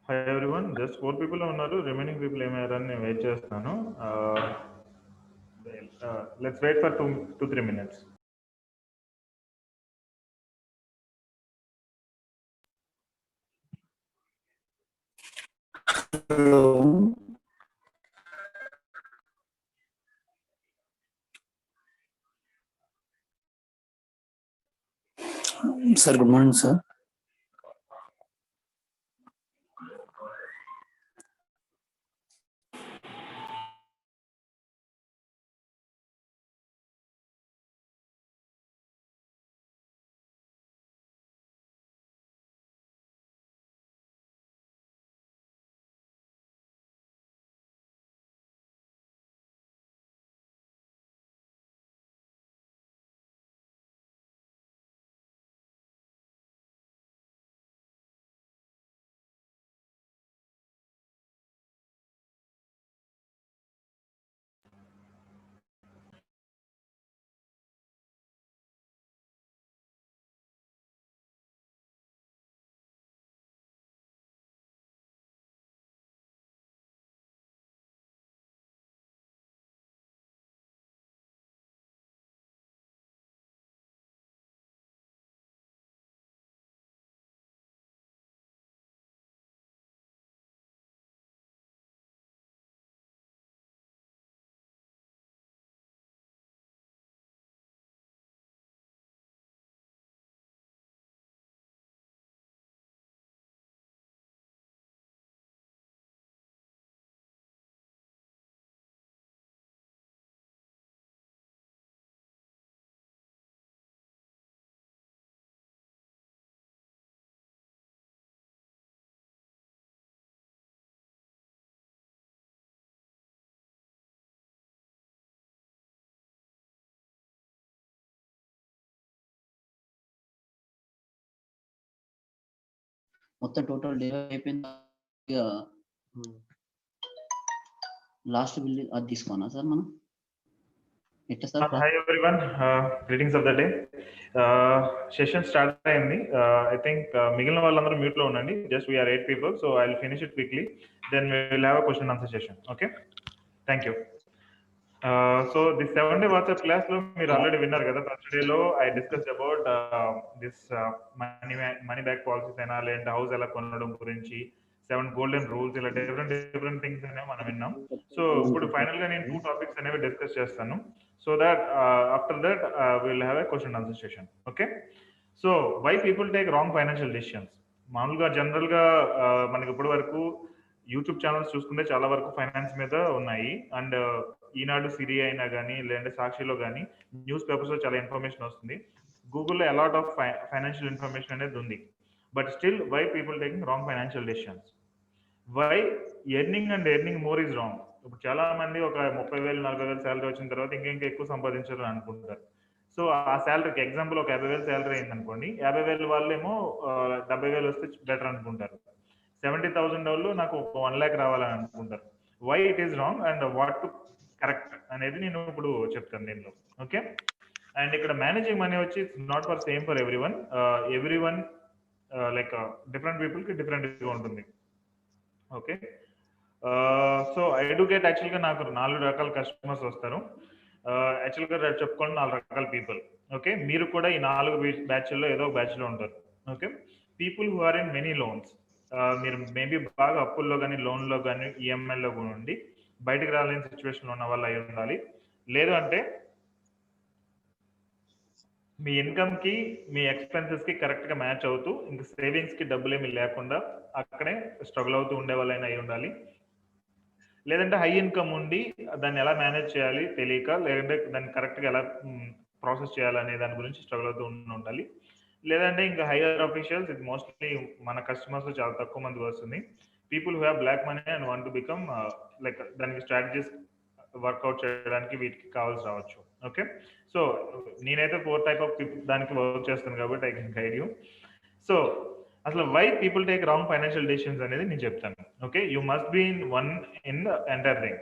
Hi everyone, just 4 people ఉన్నారు. Remaining people ఏమయ్యారని నేను wait చేస్తున్నాను. Let's wait for 2 to 3 minutes. Hello. Sir, good morning, sir. మొత్తం total day అయిపోయింది. Last bill అది తీసుకోనా sir మనం ఎట్లా sir? Hi everyone, greetings of the day. Session start అయింది. I think మిగిలిన వాళ్ళందరూ mute లో ఉండండి. Just we are 8 people, so I'll finish it quickly. Then we will have a question and answer session. Okay? Thank you. So the 7-day WhatsApp class లో మీరు already విన్నారు కదా. First డేలో I discuss about this money back policies అయినా లేదంటే house ఎలా కొనడం గురించి 7 గోల్డెన్ రూల్స్ ఇలా డిఫరెంట్ థింగ్స్ అనేవి మనం విన్నాం. సో ఇప్పుడు ఫైనల్ గా నేను 2 టాపిక్స్ అనేవి డిస్కస్ చేస్తాను. So that after that will have a question answer session. Okay, so why people take wrong financial decisions. మామూలుగా జనరల్ గా మనకి ఇప్పటి వరకు యూట్యూబ్ ఛానల్స్ చూసుకుంటే చాలా వరకు ఫైనాన్స్ మీద ఉన్నాయి. అండ్ ఈనాడు సిరి అయినా కానీ లేదంటే సాక్షిలో కానీ న్యూస్ పేపర్స్లో చాలా ఇన్ఫర్మేషన్ వస్తుంది. గూగుల్లో అలాట్ ఆఫ్ ఫైనాన్షియల్ ఇన్ఫర్మేషన్ అనేది ఉంది. But still why people taking wrong financial decisions? Why earning and earning more is wrong. ఇప్పుడు చాలా మంది ఒక 30,000 40,000 శాలరీ వచ్చిన తర్వాత ఇంకా ఎక్కువ సంపాదించాలని అనుకుంటారు. సో ఆ శాలరీకి ఎగ్జాంపుల్ ఒక 50,000 శాలరీ అయింది అనుకోండి, 50,000 వాళ్ళేమో 70,000 వస్తే బెటర్ అనుకుంటారు. 70,000 వాళ్ళు నాకు 1 lakh రావాలని అనుకుంటారు. Why it is wrong and what to correct అనేది నేను ఇప్పుడు చెప్తాను దీనిలో. ఓకే, అండ్ ఇక్కడ మేనేజింగ్ మనీ వచ్చి it's not for same for every one like different పీపుల్కి డిఫరెంట్గా ఉంటుంది. Okay, so I do get యాక్చువల్గా నాకు 4 రకాల కస్టమర్స్ వస్తారు. యాక్చువల్గా చెప్పుకోండి 4 రకాల పీపుల్. ఓకే, మీరు కూడా ఈ 4 బ్యాచ్ల్లో ఏదో ఒక బ్యాచ్లో ఉంటారు. Okay, people who are in many loans. మీరు మేబీ బాగా అప్పుల్లో కానీ లోన్లో కానీ ఈఎంఐలో కూడా ఉండి బయటకు రాలేని సిచ్యువేషన్లో ఉన్న వాళ్ళు అయి ఉండాలి. లేదు అంటే మీ ఇన్కమ్కి మీ ఎక్స్పెన్సెస్కి కరెక్ట్గా మ్యాచ్ అవుతూ ఇంకా సేవింగ్స్కి డబ్బులు ఏమి లేకుండా అక్కడే స్ట్రగుల్ అవుతూ ఉండే వాళ్ళైనా అయి ఉండాలి. లేదంటే హై ఇన్కమ్ ఉండి దాన్ని ఎలా మేనేజ్ చేయాలి తెలియక, లేదంటే దాన్ని కరెక్ట్గా ఎలా ప్రాసెస్ చేయాలనే దాని గురించి స్ట్రగుల్ అవుతూ ఉండాలి. లేదంటే ఇంకా హైయర్ అఫీషియల్స్, ఇది మోస్ట్లీ మన కస్టమర్స్ చాలా తక్కువ మంది వస్తుంది. People who have black money and want to become like దానికి స్ట్రాటజీస్ వర్కౌట్ చేయడానికి వీటికి కావాల్సి రావచ్చు. ఓకే, సో నేనైతే 4 టైప్ ఆఫ్ పీపుల్ దానికి వర్క్ చేస్తాను కాబట్టి I can guide you. So అసలు why people take wrong financial decisions అనేది నేను చెప్తాను. Okay, you must be in one in the entire thing.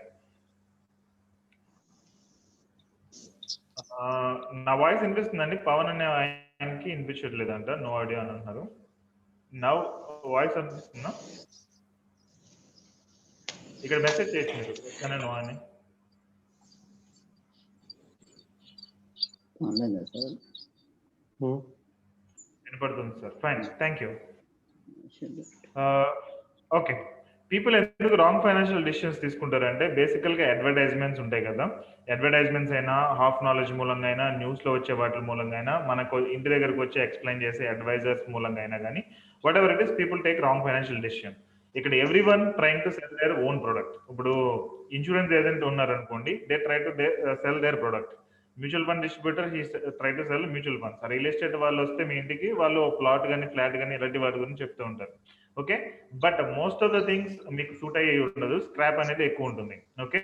నా వాయిస్ వినిపిస్తుందండి? పవన్ అనే ఆయనకి వినిపించట్లేదంట, నో ఐడియా అని అంటున్నారు. నవ్ వాయిస్ అనిపిస్తుందా? ఇక్కడ మెసేజ్ చేయొచ్చు మీరు ఎస్ అని నో అని. సార్ వినపడుతుంది sir. Fine, thank you. Okay, people ఎందుకు రాంగ్ ఫైనాన్షియల్ డిసిషన్స్ తీసుకుంటారంటే బేసికల్గా అడ్వర్టైజ్మెంట్స్ ఉంటాయి కదా, అడ్వర్టైజ్మెంట్స్ అయినా హాఫ్ నాలెడ్జ్ మూలంగా అయినా న్యూస్లో వచ్చే వాటి మూలంగా అయినా మనకు ఇంటి దగ్గరకు వచ్చి ఎక్స్ప్లెయిన్ చేసే అడ్వైజర్స్ మూలంగా అయినా కానీ whatever it is people take wrong financial decision. ఇక్కడ everyone trying to sell their own product. ఇప్పుడు ఇన్సూరెన్స్ ఏజెంట్ ఉన్నారనుకోండి, they try to sell their product. Mutual fund distributor he try to sell mutual funds. Real estate వాళ్ళు వస్తే మీ ఇంటికి వాళ్ళు plot కానీ flat కానీ ఇలాంటి వాటి గురించి చెప్తూ ఉంటారు. Okay, but most of the things మీకు సూట్ అయ్యి ఉండదు, స్క్రాప్ అనేది ఎక్కువ ఉంటుంది. ఓకే,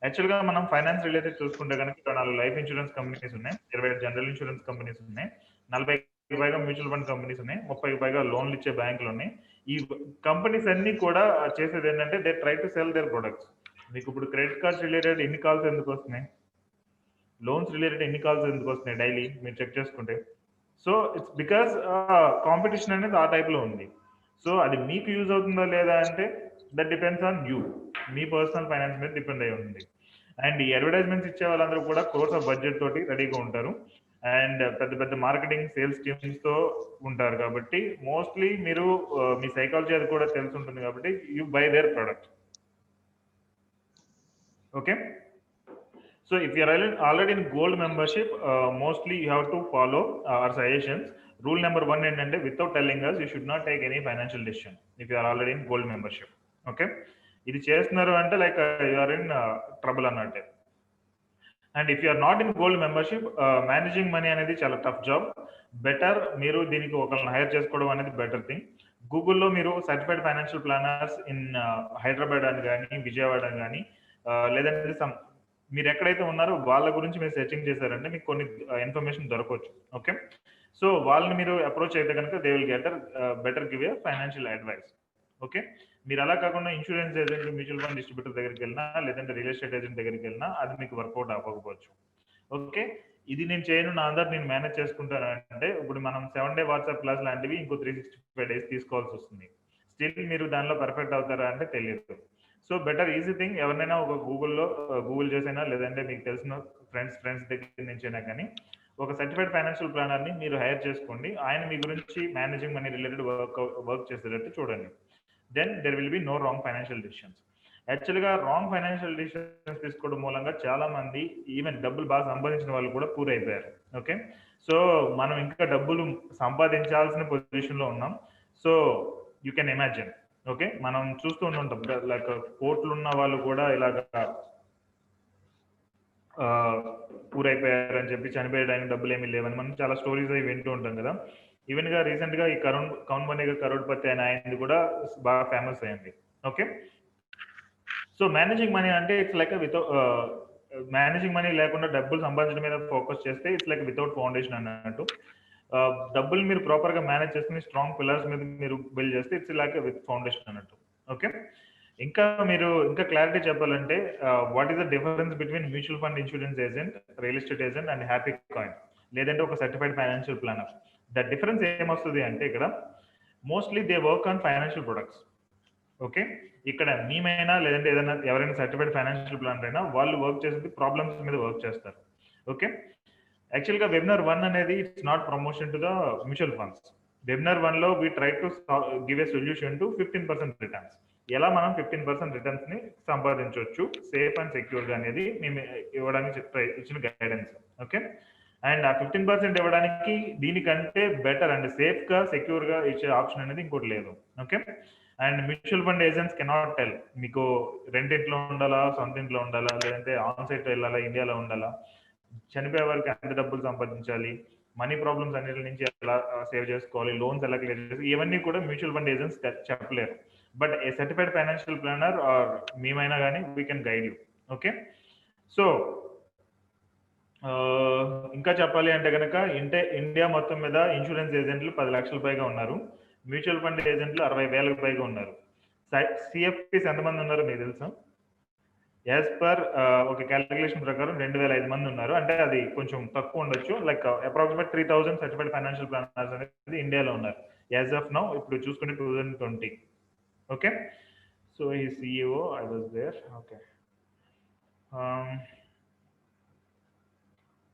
యాక్చువల్గా మనం ఫైనాన్స్ రిలేటెడ్ చూసుకుంటే కనుక 4 లైఫ్ ఇన్సూరెన్స్ కంపెనీస్ ఉన్నాయి, 25 జనరల్ ఇన్సూరెన్స్ కంపెనీస్ ఉన్నాయి, 40 పైగా మ్యూచువల్ ఫండ్ కంపెనీస్ ఉన్నాయి, 30 పైగా లోన్లు ఇచ్చే బ్యాంకులు ఉన్నాయి. ఈ కంపెనీస్ అన్ని కూడా చేసేది ఏంటంటే they try to sell their products. మీకు ఇప్పుడు క్రెడిట్ కార్డ్స్ రిలేటెడ్ ఎన్ని కాల్స్ ఎందుకు వస్తున్నాయి, లోన్స్ రిలేటెడ్ ఎన్ని కాల్స్ ఎందుకు వస్తున్నాయి డైలీ మీరు చెక్ చేసుకుంటే? సో ఇట్స్ బికాస్ కాంపిటీషన్ అనేది ఆ టైప్లో ఉంది. సో అది మీకు యూజ్ అవుతుందా లేదా అంటే that depends on you, me personal finance మీద డిపెండ్ అయి ఉంటుంది. అండ్ ఈ అడ్వర్టైజ్మెంట్స్ ఇచ్చే వాళ్ళందరూ కూడా కోర్స్ ఆఫ్ బడ్జెట్ తోటి రెడీగా ఉంటారు అండ్ పెద్ద పెద్ద మార్కెటింగ్ సేల్స్ టీమ్స్ తో ఉంటారు. కాబట్టి మోస్ట్లీ మీరు మీ సైకాలజీ అది కూడా తెలిసి ఉంటుంది కాబట్టి you by their product. Okay, so if you are already in gold membership, mostly you have to follow our suggestions. Rule number 1 ఏంటంటే without telling us you should not take any financial decision if you are already in gold membership. Okay, ఇది చేస్తున్నారు అంటే like you are in trouble అన్నట్టే. And if you are not in gold membership, managing money అనేది చాలా tough job. Better మీరు దీనికి ఒకరిని hire చేసుకోవడం అనేది బెటర్ థింగ్. గూగుల్లో మీరు certified financial planners in Hyderabad అని కానీ విజయవాడ అని కానీ లేదంటే మీరు ఎక్కడైతే ఉన్నారో వాళ్ళ గురించి మీరు సెర్చింగ్ చేశారంటే మీకు కొన్ని ఇన్ఫర్మేషన్ దొరకవచ్చు. ఓకే, సో వాళ్ళని మీరు అప్రోచ్ అయితే కనుక they will get better give a financial advice. Okay, మీరు అలా కాకుండా insurance agent, mutual fund distributor దగ్గరికి వెళ్ళినా లేదంటే రియల్ ఎస్టేట్ ఏజెంట్ దగ్గరికి వెళ్ళినా అది మీకు వర్కౌట్ అవ్వకపోవచ్చు. ఓకే, ఇది నేను చేయను, నా అందరు నేను మేనేజ్ చేసుకుంటాను అంటే ఇప్పుడు మనం 7 డే వాట్సాప్ క్లాస్ లాంటివి ఇంకో 365 days తీసుకోవాల్సి వస్తుంది. స్టిల్ మీరు దానిలో పర్ఫెక్ట్ అవుతారా అంటే తెలియదు. సో బెటర్ ఈజీ థింగ్, ఎవరినైనా ఒక గూగుల్ చేసైనా లేదంటే మీకు తెలిసిన ఫ్రెండ్స్ దగ్గర నుంచైనా కానీ ఒక సర్టిఫైడ్ ఫైనాన్షియల్ ప్లానర్ని మీరు హైర్ చేసుకోండి. ఆయన మీ గురించి మేనేజింగ్ మనీ రిలేటెడ్ వర్క్ చేసేటట్టు చూడండి. Then there will be no wrong financial decisions. యాక్చువల్గా రాంగ్ ఫైనాన్షియల్ డిసిషన్స్ తీసుకోవడం మూలంగా చాలా మంది ఈవెన్ డబ్బులు బాగా సంపాదించిన వాళ్ళు కూడా పూర్ అయిపోయారు. ఓకే, సో మనం ఇంకా డబ్బులు సంపాదించాల్సిన పొజిషన్లో ఉన్నాం. So you can imagine. Okay, మనం చూస్తూ ఉంటాం లైక్ కోట్లు ఉన్న వాళ్ళు కూడా ఇలాగా పూరైపోయారని చెప్పి చనిపోయడానికి డబ్బులు ఏమీ లేవని మనం చాలా స్టోరీస్ అవి వింటూ ఉంటాం కదా. ఈవెన్ గా రీసెంట్ గా ఈ కౌన్ బనేగా కరోడ్పతి అనే ఆయనది కూడా బాగా ఫేమస్ అయింది. ఓకే, సో మేనేజింగ్ మనీ అంటే ఇట్స్ లైక్ మేనేజింగ్ మనీ లేకుండా డబ్బులు సంపాదించడం మీద ఫోకస్ చేస్తే ఇట్స్ లైక్ వితౌట్ ఫౌండేషన్ అన్నట్టు. డబ్బులు మీరు ప్రాపర్ గా మేనేజ్ చేసుకుని స్ట్రాంగ్ పిల్లర్స్ మీద మీరు బిల్డ్ చేస్తే ఇట్స్ లైక్ విత్ ఫౌండేషన్ అన్నట్టు. ఓకే, ఇంకా మీరు ఇంకా క్లారిటీ చెప్పాలంటే what is the difference between mutual fund insurance agent, real estate agent and happy coin లేదంటే ఒక certified financial planar? The difference ఏమొస్తుంది అంటే ఇక్కడ mostly they work on financial products. Okay, ఇక్కడ మేమైనా లేదంటే ఏదైనా ఎవరైనా సర్టిఫైడ్ ఫైనాన్షియల్ ప్లానర్ అయినా వాళ్ళు వర్క్ చేసేది ప్రాబ్లమ్స్ మీద వర్క్ చేస్తారు. ఓకే, యాక్చువల్గా వెబినార్ 1 అనేది it's not promotion to the mutual funds. Webinar 1లో we try to give a solution to 15% returns. ఎలా మనం 15% రిటర్న్స్ ని సంపాదించవచ్చు సేఫ్ అండ్ సెక్యూర్ గా అనేది మేము ఇవ్వడానికి ఇచ్చిన గైడెన్స్. ఓకే, అండ్ ఆ 15% ఇవ్వడానికి దీనికంటే బెటర్ అండ్ సేఫ్ గా సెక్యూర్ గా ఇచ్చే ఆప్షన్ అనేది ఇంకోటి లేదు. Okay, and mutual fund agents cannot tell మీకు రెంట్ ఇంట్లో ఉండాలా, సొంత ఇంట్లో ఉండాలా, లేదంటే ఆన్ సైట్ వెళ్ళాలా, ఇండియాలో ఉండాలా, చనిపోయే వారికి ఎంత డబ్బులు సంపాదించాలి, మనీ ప్రాబ్లమ్స్ అన్నిటి నుంచి ఎలా సేవ్ చేసుకోవాలి, లోన్స్ ఎలా క్లియర్ చేసి, ఇవన్నీ కూడా మ్యూచువల్ ఫండ్ ఏజెంట్స్ చెప్పలేరు. But a certified financial planner or మేమైనా కానీ we can guide you. Okay, so ఇంకా చెప్పాలి అంటే కనుక ఇండియా మొత్తం మీద ఇన్సూరెన్స్ ఏజెంట్లు 10 లక్షల పైగా ఉన్నారు, మ్యూచువల్ ఫండ్ ఏజెంట్లు 60,000 పైగా ఉన్నారు. సిఎఫ్పిస్ ఎంతమంది ఉన్నారో మీకు తెలుసా? యాజ్ పర్ ఒక క్యాలిక్యులేషన్ ప్రకారం 2,005 మంది ఉన్నారు. అంటే అది కొంచెం తక్కువ ఉండొచ్చు, like approximate 3,000 certified financial planners అనేది ఇండియాలో ఉన్నారు యాజ్ ఆఫ్ నౌ, ఇప్పుడు చూసుకుంటే 2020. Okay, So he's CEO. I was there. Okay.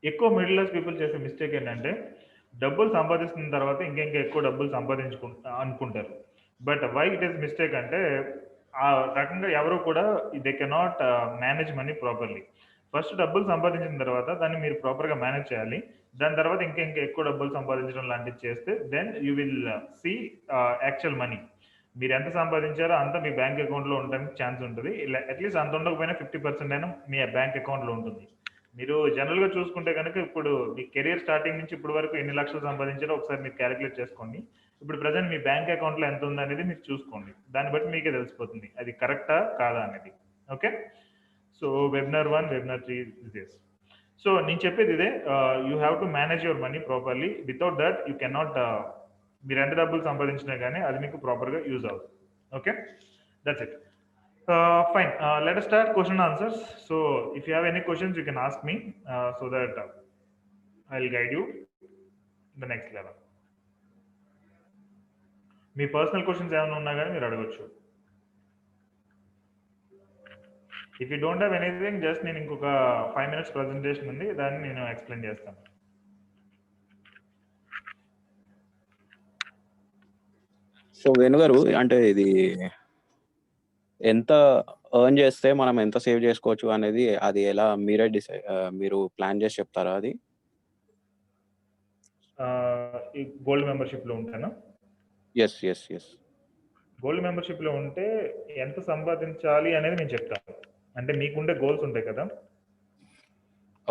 ఎక్కువ మిడిల్ క్లాస్ పీపుల్ చేసే మిస్టేక్ ఏంటంటే డబ్బులు సంపాదిస్తున్న తర్వాత ఇంకెంకా ఎక్కువ డబ్బులు అనుకుంటారు. But why it is mistake అంటే ఆ రకంగా ఎవరు కూడా they cannot manage money properly. First డబ్బులు సంపాదించిన తర్వాత దాన్ని మీరు ప్రాపర్గా మేనేజ్ చేయాలి. దాని తర్వాత ఇంకా ఎక్కువ డబ్బులు సంపాదించడం లాంటివి చేస్తే then you will see actual money. మీరు ఎంత సంపాదించారో అంత మీ బ్యాంక్ అకౌంట్లో ఉండడానికి ఛాన్స్ ఉంటుంది. ఇలా అట్లీస్ట్ అంత ఉండకపోయినా 50% అయినా మీ బ్యాంక్ అకౌంట్లో ఉంటుంది. మీరు జనరల్గా చూసుకుంటే కనుక ఇప్పుడు మీ కెరియర్ స్టార్టింగ్ నుంచి ఇప్పుడు వరకు ఎన్ని లక్షలు సంపాదించారో ఒకసారి మీరు క్యాలిక్యులేట్ చేసుకోండి. ఇప్పుడు ప్రజెంట్ మీ బ్యాంక్ అకౌంట్లో ఎంత ఉందనేది మీరు చూసుకోండి. దాన్ని బట్టి మీకే తెలిసిపోతుంది అది కరెక్టా కాదా అనేది. Okay, so webinar 1, webinar 3 is this. So నేను చెప్పేది ఇదే, you have to manage your money properly. Without that you cannot, మీరు ఎంత డబ్బులు సంపాదించినా కానీ అది మీకు ప్రాపర్గా యూజ్ అవుతుంది. Okay, that's it. Fine. Let us start question and answers. So, if you have any questions, you can ask me so that I'll guide you the next level. Me personal questions ఏమైనా ఉన్నా కానీ మీరు అడగచ్చు. If you don't have anything, just నేను ఇంకొక 5 minutes presentation ఉంది, దాన్ని నేను ఎక్స్ప్లెయిన్ చేస్తాను. సో వేణుగారు, అంటే ఇది ఎంత ఎర్న్ చేస్తే మనం ఎంత సేవ్ చేసుకోవచ్చు అనేది అది ఎలా మీరే మీరు ప్లాన్ చేసి చెప్తారా? అది గోల్డ్ మెంబర్షిప్లో ఉంటాను. ఎస్ ఎస్ ఎస్ గోల్డ్ మెంబర్షిప్లో ఉంటే ఎంత సంపాదించాలి అనేది నేను చెప్తాను. అంటే మీకుండే గోల్స్ ఉంటాయి కదా.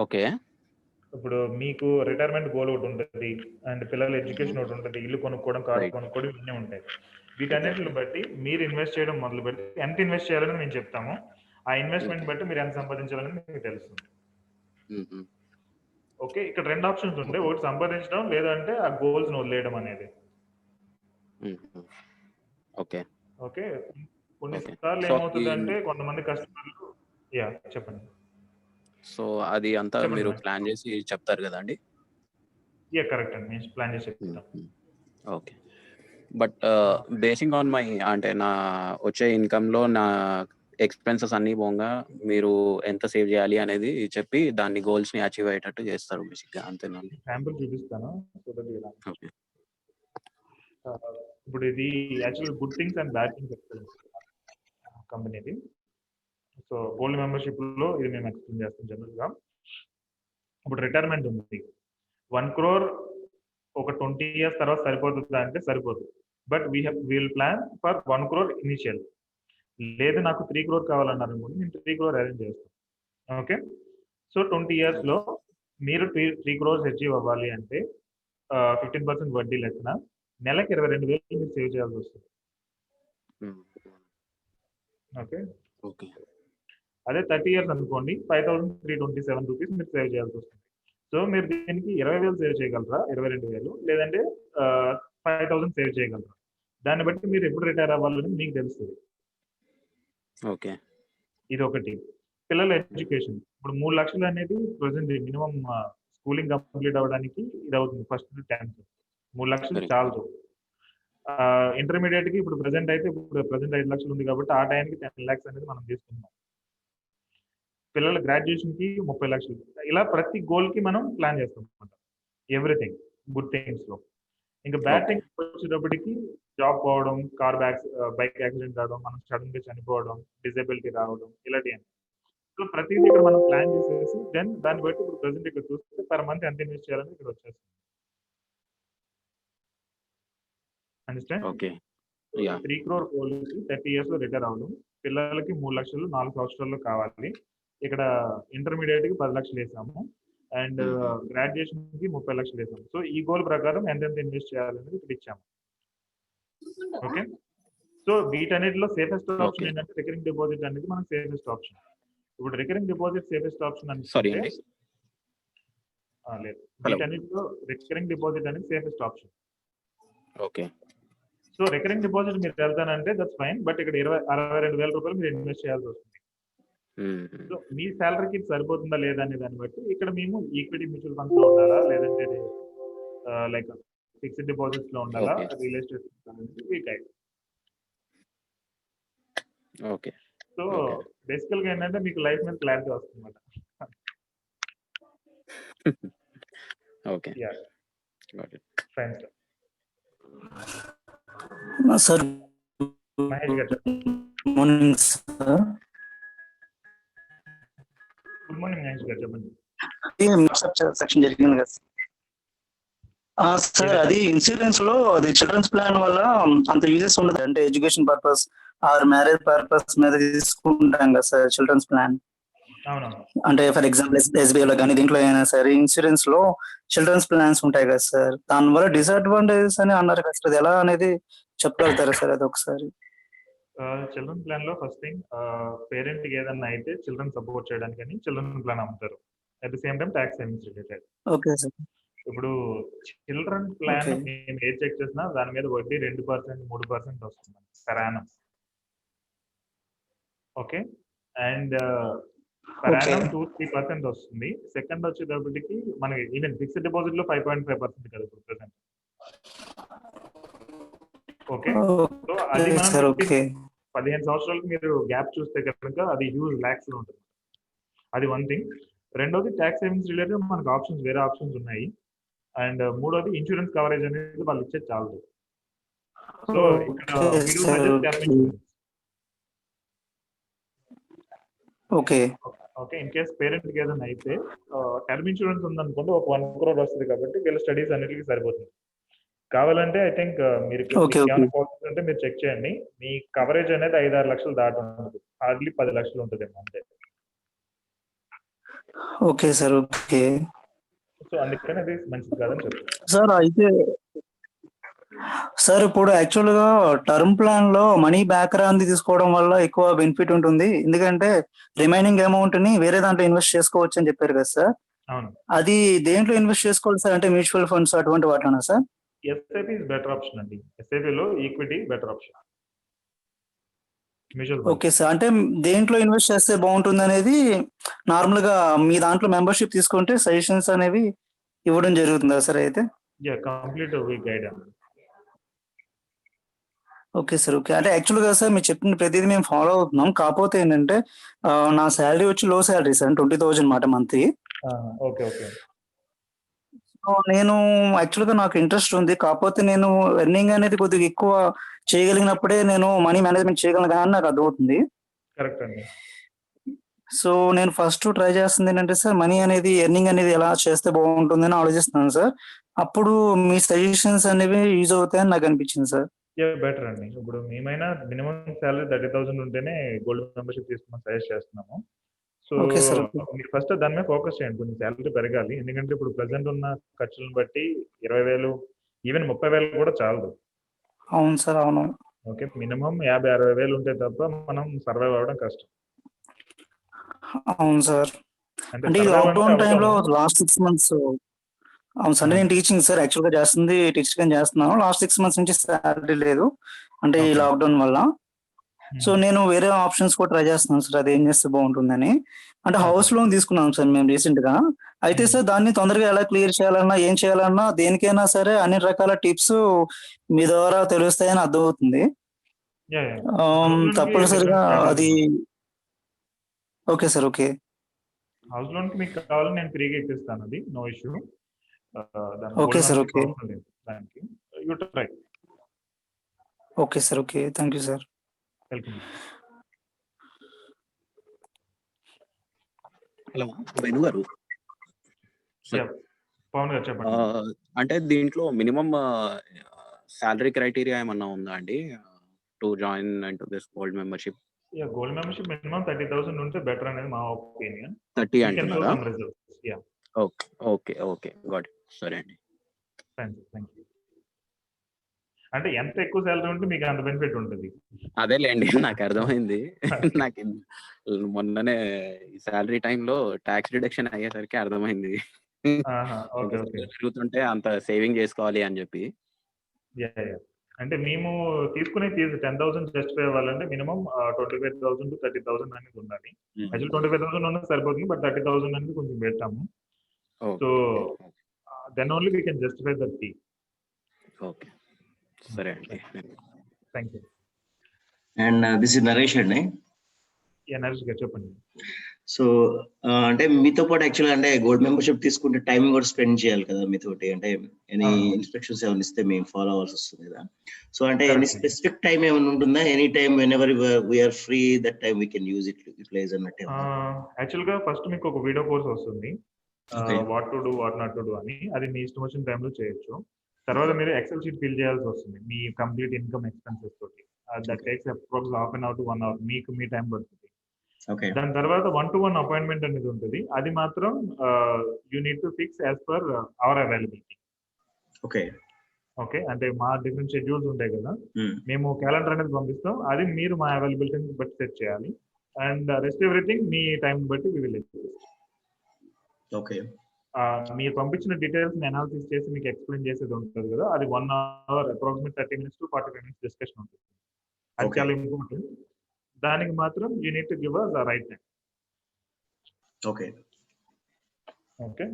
ఓకే, ఇప్పుడు మీకు రిటైర్మెంట్ గోల్ ఒకటి ఉంటుంది, అండ్ పిల్లల ఎడ్యుకేషన్ ఒకటి ఉంటుంది, ఇల్లు కొనుక్కోవడం, కారు కొనుక్కోవడం, ఇవన్నీ ఉంటాయి. వీటన్నిటిని బట్టి మీరు ఇన్వెస్ట్ చేయడం మొదలు పెడితే ఎంత ఇన్వెస్ట్ చేయాలని మేము చెప్తాము. ఆ ఇన్వెస్ట్మెంట్ బట్టి మీరు ఎంత సంపాదించాలని మీకు తెలుస్తుంది. ఓకే, ఇక్కడ 2 ఆప్షన్స్ ఉంటాయి, ఒకటి సంపాదించడం, లేదంటే ఆ గోల్స్ వదిలేయడం అనేది. ఓకే ఓకే, కొన్నిసార్లు ఏమవుతుంది అంటే కొంతమంది కస్టమర్లు, యా చెప్పండి. సో అది అంతా మీరు ప్లాన్ చేసి చెప్తారు కదండి? యా కరెక్ట్ అండి, నేను ప్లాన్ చేసి చెప్తాను. Okay, but basing on my, అంటే నా వచ్చే ఇన్కమ్లో నా ఎక్స్పెన్సెస్ అన్ని పోగా మీరు ఎంత సేవ్ చేయాలి అనేది చెప్పి దాన్ని గోల్స్ని అచీవ్ అయ్యేటట్టు చేస్తారు బేసిక్గా, అంతేనండి? శాంపుల్ చూపిస్తాను. ఓకే, ఇప్పుడు ఇది actual good things and bad things కంపెనీది. సో గోల్డ్ మెంబర్షిప్లో ఇది మేము ఎక్స్ప్లెయిన్ చేస్తాం జనరల్గా. ఇప్పుడు రిటైర్మెంట్ ఉంది, 1 crore ఒక 20 years తర్వాత సరిపోతుందా అంటే సరిపోదు. But will plan for 1 crore initial. లేదు నాకు 3 crore కావాలన్నారు అనుకోండి, నేను 3 crore అరేంజ్ చేస్తాను. ఓకే, సో 20 yearsలో మీరు 3 crores అచీవ్ అవ్వాలి అంటే 15% వడ్డీ లెక్కన నెలకి 22,000 మీరు సేవ్ చేయాల్సి వస్తుంది. ఓకే ఓకే, అదే 30 years అనుకోండి, 5,327 rupees మీరు సేవ్ చేయాల్సి వస్తుంది. సో మీరు దీనికి 20,000 సేవ్ చేయగలరా, 22,000, లేదంటే 5,000 సేవ్ చేయగలరా? దాన్ని బట్టి మీరు ఎప్పుడు రిటైర్ అవ్వాలని మీకు తెలుస్తుంది. ఓకే, ఇది ఒకటి. పిల్లల ఎడ్యుకేషన్, ఇప్పుడు 3 లక్షలు అనేది ప్రజెంట్ మినిమం స్కూలింగ్ కంప్లీట్ అవ్వడానికి ఇది అవుతుంది. ఫస్ట్ 10th 3 లక్షలు చాలదు. ఇంటర్మీడియట్ కి ఇప్పుడు ప్రజెంట్ 5 లక్షలు ఉంది కాబట్టి ఆ టైంకి 10 lakhs అనేది మనం తీసుకుంటాం. పిల్లల గ్రాడ్యుయేషన్ కి 30 లక్షలు. ఇలా ప్రతి గోల్ కి మనం ప్లాన్ చేస్తాం అనమాట. ఎవ్రీథింగ్ గుడ్ థింగ్స్ లో. ఇంకా బ్యాడ్ థింగ్స్ వచ్చేటప్పటికి జాబ్ పోవడం, బైక్ యాక్సిడెంట్ రావడం, మనం సడన్ గా చనిపోవడం, డిజబిలిటీ రావడం, ఇలాంటివి. సో ప్రతిదీ ఇక్కడ మనం ప్లాన్ చేసేసి దెన్ దాన్ని బట్టి ఇప్పుడు ప్రెసెంట్ ఇక్కడ చూస్తే పర్ మంత్ ఎంత ఇన్వెస్ట్ చేయాలని ఇక్కడ వచ్చేస్తుంది. Understand? Okay, 3 crore goal 30 years లో రిటైర్ అవ్వడం, పిల్లలకి 3 లక్షలు 4 సంవత్సరాల్లో కావాలి. ఇక్కడ ఇంటర్మీడియట్ కి 10 లక్షలు వేసాము, అండ్ గ్రాడ్యుయేషన్ కి 30 లక్షలు వేసాము. సో ఈ గోల్ ప్రకారం ఎంతెంత ఇన్వెస్ట్ చేయాలనేది ఇక్కడ ఇచ్చాము. ఓకే, సో వీటన్నిటిలో సేఫెస్ట్ ఆప్షన్ ఏంటంటే రికరింగ్ డిపాజిట్ అనేది మనకు సేఫెస్ట్ ఆప్షన్. ఇప్పుడు రికరింగ్ డిపాజిట్ సేఫెస్ట్ ఆప్షన్ అంటే లేదు, వీటన్నిటిలో రికరింగ్ డిపాజిట్ అనేది safest option. Okay, so recurring deposit మీరు వెళ్తానంటే దట్స్ ఫైన్, బట్ ఇక్కడ 62,000 రూపాయలు మీరు ఇన్వెస్ట్ చేయాల్సి వస్తుంది. సో మీ శాలరీకి సరిపోతుందా లేదా అనే దాన్ని బట్టి ఇక్కడ మేము ఈక్విటీ మ్యూచువల్ ఫండ్స్ లో ఉండాలా, లేదంటే లైక్ ఫిక్స్డ్ డిపాజిట్స్ లో ఉండాలా, రియల్ ఎస్టేట్ అనేది ఓకే. So okay. బేసికల్ గా ఏంటంటే మీకు లైఫ్ మీద క్లారిటీ వస్తుంది okay. Yeah got it. Fine sir Mahesh గారు చెప్పండి. Good morning sir. Good morning Mahesh గారు చెప్పండి. సెక్షన్ జరిగింది కదా సార్, ఏదైనా? అది ఇన్సూరెన్స్ లో అది చిల్డ్రన్స్ ప్లాన్ వల్ల అంత యూజెస్ ఉండదు అంటే education purpose or marriage purpose మీద తీసుకుంటాం కదా సార్ చిల్డ్రన్స్ ప్లాన్. అవునవును. అంటే ఫర్ ఎగ్జాంపుల్ SBI లో కానీ దీంట్లో అయినా సరే ఇన్సూరెన్స్ లో చిల్డ్రన్స్ ప్లాన్స్ ఉంటాయి కదా సార్, దానివల్ల డిసడ్వాంటేజెస్ అని అన్నారు కదా సార్, అది ఎలా అనేది చెప్పగలుగుతారా సార్ అది ఒకసారి? చిల్డ్రన్ ప్లాన్ లో ఫస్ట్ థింగ్ పేరెంట్ కి ఏదన్నా అయితే చిల్డ్రన్ సపోర్ట్ చేయడానికి అని చిల్డ్రన్ ప్లాన్ అమ్ముతారు. At the same time tax savings related. Okay sir. ఇప్పుడు చిల్డ్రన్ ప్లాన్ Okay. మేము ఏది చెక్ చేసినా దాని మీద వడ్డీ 2%, 3% వస్తుంది per annum. Okay. And per Okay. annum 2-3% వస్తుంది. సెకండ్ వచ్చేటప్పటికి మనకి ఈవెన్ ఫిక్స్డ్ డిపాజిట్ లో 5.5% కదా ఇప్పుడు ప్రెసెంట్. ఓకే. సో అది మనం సార్. ఓకే 15 సంవత్సరాలకు మీరు గ్యాప్ చూస్తే కనుక అది హ్యూజ్ ల్యాక్స్ లో ఉంటుంది. అది వన్ థింగ్. రెండోది ట్యాక్స్ సేవింగ్స్ రిలేటెడ్ మనకు ఆప్షన్స్ వేరే ఆప్షన్స్ ఉన్నాయి. అండ్ మూడోది ఇన్సూరెన్స్ కవరేజ్ అనేది వాళ్ళు ఇచ్చేది చాలదు. సో ఇక్కడ we do sir. suggest term insurance. Okay okay. In case parent కి ఏదైనా అయితే టర్మ్ ఇన్సూరెన్స్ ఉందనుకోండి, ఒక 1 crore వస్తుంది కాబట్టి వీళ్ళ స్టడీస్ అన్నిటికీ సరిపోతుంది. కావాలంటే ఐ థింక్ మీరు Okay, మీకు ఏమైనా ప్రాబ్లమ్స్ ఉంటే మీరు చెక్ చేయండి. మీ కవరేజ్ అనేది 5-6 లక్షలు దాటి ఉండదు. హార్డ్లీ 10 లక్షలు ఉంటుంది అంతే. Okay sir. ఓకే సో అందుకని అది మంచిది కాదని చెప్తాను. సార్. అయితే సార్ ఇప్పుడు యాక్చువల్ గా టర్మ్ ప్లాన్ లో మనీ బ్యాక్ రాంది తీసుకోవడం వల్ల ఎక్కువ బెనిఫిట్ ఉంటుంది, ఎందుకంటే రిమైనింగ్ అమౌంట్ ని వేరే దాంట్లో ఇన్వెస్ట్ చేసుకోవచ్చు అని చెప్పారు కదా సార్. అవును. అది దేంట్లో ఇన్వెస్ట్ చేసుకోవాలి సార్, అంటే మ్యూచువల్ ఫండ్స్ అటువంటి వాటిలోనా sir? SIP is better option అండి. ఎస్ఐపిలో equity better option. Mutual okay sir. అంటే దేంట్లో ఇన్వెస్ట్ చేస్తే బాగుంటుంది అనేది నార్మల్ గా మీ దాంట్లో మెంబర్షిప్ తీసుకుంటే సజెషన్స్ అనేవి ఇవ్వడం జరుగుతుందా సార్ అయితే? కంప్లీట్ వీక్ గైడ్ అండి. Okay sir. ఓకే. అంటే యాక్చువల్‌గా సార్ మీరు చెప్పిన ప్రతీదీ మేము ఫాలో అవుతున్నాం. కాపోతే ఏంటంటే నా సాలరీ వచ్చి లో సాలరీ సార్. 20,000 మాట మంత్లీ. ఓకే. ఓకే. సో, నేను యాక్చువల్‌గా నాకు ఇంట్రెస్ట్ ఉంది. కాపోతే నేను ఎర్నింగ్ అనేది కొద్దిగా ఎక్కువ చేయగలిగినప్పుడే నేను మనీ మేనేజ్‌మెంట్ చేయగలను కదా అని నాకు అర్థమవుతుంది. కరెక్ట్ అండి. సో, నేను ఫస్ట్ ట్రై చేస్తుంది ఏంటంటే సార్, మనీ అనేది ఎర్నింగ్ అనేది ఎలా చేస్తే బాగుంటుందని ఆలోచిస్తున్నాను సార్. అప్పుడు మీ సజెషన్స్ అనేవి యూజ్ అవుతాయని నాకు అనిపించింది సార్. బెటర్ అండి. ఇప్పుడు మేమైనా మినిమం సాలరీ 30,000 ఉంటేనే గోల్డ్ మెంబర్షిప్ తీసుకోమని సజెస్ట్ చేస్తున్నాము. So okay sir. ఓకే. మీరు ఫస్ట్ దాని మీద ఫోకస్ చేయండి. కొంచెం సాలరీ పెరగాలి. ఎందుకంటే ఇప్పుడు ప్రెసెంట్ ఉన్న ఖర్చులను బట్టి 20,000 ఈవెన్ 30,000 కూడా చాలదు. అవును సార్. అవును. ఓకే. మినిమం 50,000-60,000 ఉంటే తప్ప మనం సర్వైవ్ అవ్వడం కష్టం. అవును సార్. అంటే అంటే ఈ సర్వైవ్ అంటే లాక్‌డౌన్ టైమ్‌లో అవుతాము. లాస్ట్ 6 మంత్స్ అవును సార్. అంటే ఆ! నేను టీచింగ్ సార్, యాక్చువల్‌గా చేస్తుంది టీచర్‌గానే చేస్తున్నాను. లాస్ట్ 6 మంత్స్ నుంచి సాలరీ లేదు. అంటే ఈ ఓకే. లాక్‌డౌన్ వల్ల. సో, హ్మ్. నేను వేరే ఆప్షన్స్ కూడా ట్రై చేస్తున్నాను సార్. అదేం చేస్తే బాగుంటుందని. అంటే ఓకే. హౌస్ లోన్ తీసుకున్నాం సార్ మేము రీసెంట్‌గా. అయితే హ్మ్. సార్ దాన్ని తొందరగా ఎలా క్లియర్ చేయాలన్నా, ఏం చేయాలన్నా దేనికైనా సరే అన్ని రకాల టిప్స్ మీ ద్వారా తెలుస్తాయని అర్థమవుతుంది. యాహ్! హౌస్ లోన్‌కి తప్పనిసరిగా డిఫరెంట్ స్ట్రాటజీస్ అది ఉన్నాయి. Okay sir. ఓకే. హౌస్ లోన్‌కి మీకు కావాలని నేను ఫ్రీగా ఇప్పిస్తాను అది. No issue. దాని okay gold sir. Membership okay. అవసరం లేదు దానికి. You try. Okay sir. Okay. Thank you sir. Welcome. Hello! Venu గారు. సార్. యాహ్! పవన్ గారు చెప్పండి. అంటే దీంట్లో మినిమమ్ సాలరీ క్రైటీరియా ఏమన్నా ఉందా అండి? To join into this gold membership? Yeah! Gold membership minimum 30,000 ఉంటే బెటర్ అనేది మా ఒపీనియన్. 30 వీ కెన్ షో అంటున్నారా? Some results. Yeah! Okay. Okay. Okay. Got it. సరే అండి. Thank you. అంటే ఎంత ఎక్కువ సాలరీ ఉంటే మీకు అంత బెనిఫిట్ ఉంటది. అదేలెండి. నాకర్థమైంది. నాకు మొన్ననే ఈ సాలరీ టైమ్‌లో టాక్స్ డిడక్షన్ అయ్యేసరికి అర్థమైంది. ఆహా! ఎంత ఓకే. సాలరీ పెరుగుతుంటే అంత సేవింగ్ చేసుకోవాలి అని చెప్పి. యాహ్! అంటే మేము తీసుకునే ఫీజు 10,000 జస్టిఫై అవ్వాలంటే మినిమమ్ 25,000-30,000 అనేది ఉండాలి. యాక్చువల్లీ 25,000 ఉన్నా సరిపోతుంది. బట్ 30,000 అనేది కొంచెం పెట్టాము. So okay. Then only we can justify that fee. Okay. సరే అండి. Thank you. And this is Naresh అండి. నరేష్ గారు చెప్పండి. సో అంటే మీతో పాటు యాక్చువల్గా అంటే గోల్డ్ మెంబర్షిప్ తీసుకుంటే టైం కూడా స్పెండ్ చేయాలి కదా మీతోటి, అంటే ఎనీ ఇన్స్ట్రక్షన్స్ ఏమైనా ఇస్తే మేము ఫాలో అవ్వాల్సి వస్తుంది కదా. సో అంటే ఎనీ స్పెసిఫిక్ టైం ఏమైనా ఉంటుందా? Any time whenever we are free that time we can use it utilize అన్నట్టు. యాక్చువల్ గా ఫస్ట్ మీకు ఒక వీడియో కోర్స్ వస్తుంది, what to do what not to do అని. అది మీ ఇష్టం వచ్చిన టైంలో చేయొచ్చు. తర్వాత మీరు ఎక్సెల్ షీట్ ఫిల్ చేయాల్సి వస్తుంది మీ కంప్లీట్ ఇన్కమ్ ఎక్స్పెన్సెస్ తోటి. That takes approx half an hour to 1 hour మీకు మీ టైం పడుతుంది. దాని తర్వాత 1-to-1 అపాయింట్మెంట్ అనేది ఉంటుంది. అది మాత్రం you need to fix as per our availability. Okay, అంటే మా డిఫరెంట్ షెడ్యూల్స్ ఉంటాయి కదా, మేము క్యాలెండర్ అనేది పంపిస్తాం. అది మీరు మా అవైలబిలిటీని బట్టి సెట్ చేయాలి. And rest everything me time బట్టి వి విల్ ఓకే. మీరు పంపించిన డీటెయిల్స్ అనాలిసిస్ చేసి మీకు ఎక్స్ప్లెయిన్ చేసేది ఉంటుంది కదా, అది 1 hour approximate 30 minutes to 45 minutes discussion ఉంటుంది. అది చాలా ఇంపార్టెంట్. దానికి మాత్రం you need to give us the right time. Okay okay,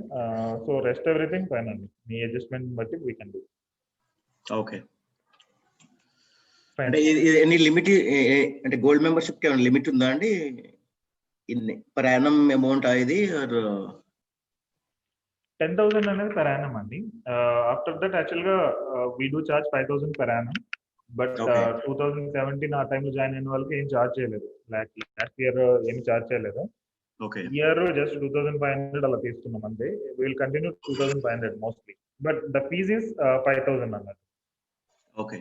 so rest everything fine అండి. మీ అడ్జస్ట్మెంట్ బట్టి వీ కెన్ డూ. ఓకే. అంటే ఎనీ లిమిట్ అంటే గోల్డ్ మెంబర్షిప్ కి ఏమైనా లిమిట్ ఉందా అండి? ఇన్ని పర్ యానం అమౌంట్ ఇది 10,000 అనేది per annum అండి. ఆఫ్టర్ దట్ యాక్చువల్ గా we do charge 5,000 per annum. But 2017 ఆ టైంలో జాయిన్ అయిన వాళ్ళకి ఏం చార్జ్ చేయలేదు. లాస్ట్ ఇయర్ ఏమి చార్జ్ చేయలేదు. ఇయర్ జస్ట్ 2,500 అలా తీసుకున్నాం అంతే. Will continue 2,500 mostly, but the fees is 5,000 అన్నట్టు. ఓకే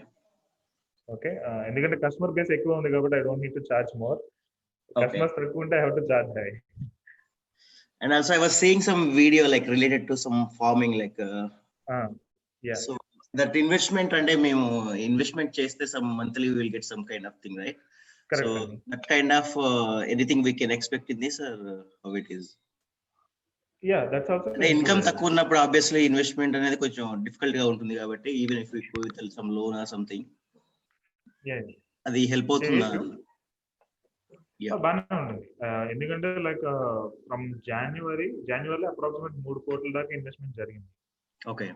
ఓకే, ఎందుకంటే కస్టమర్ బేస్ ఎక్కువ ఉంది కాబట్టి I don't need to charge more. Customers తక్కువ ఉంటే I have to charge high. And also I was seeing some video like related to some farming like yeah. So that investment అంటే మేము investment చేస్తే some monthly we will get some kind of thing, right? Correct. So that kind of anything we can expect in this or how it is? Yeah, that's also అంటే income తక్కువ ఉన్నప్పుడు obviously investment అనేది కొంచెం difficult గా ఉంటుంది కాబట్టి even if we go with some loan or something అది help అవుతుందా? బాగానే ఉంటుంది. ఎందుకంటే లైక్ ఫ్రమ్ జనవరి అప్రాక్సిమేట్ 3 కోట్ల దాకా ఇన్వెస్ట్మెంట్ జరిగింది. ఓకే,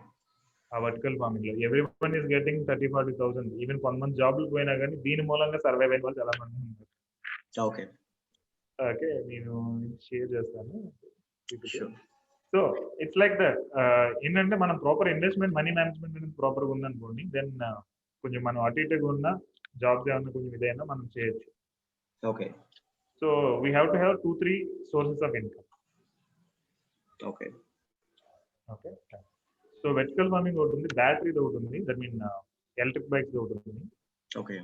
ఆ వర్టికల్ ఫార్మింగ్ లో every one is getting 30,000-40,000. Even కొంతమంది జాబ్లు పోయినా కానీ దీని మూలంగా సర్వైవ్ అయిన వాళ్ళు చాలా మంది ఉన్నారు. ఓకే ఓకే, నేను షేర్ చేస్తాను. So it's like that. ఏంటంటే మనం ప్రాపర్ ఇన్వెస్ట్మెంట్ మనీ మేనేజ్మెంట్ అనేది ప్రాపర్గా ఉందనుకోండి, దెన్ కొంచెం మనం అటు ఇటుగా ఉన్న జాబ్స్ ఏమన్నా కొంచెం ఇదైనా మనం చేయొచ్చు. Okay. So we have to have 2-3 sources of income. Okay okay, so vertical farming ఒకటి ఉంది, బ్యాటరీది ఒకటి ఉంది, దట్ మీన్ ఎలక్ట్రిక్ బైక్స్ ఒకటి ఉంది. ఓకే.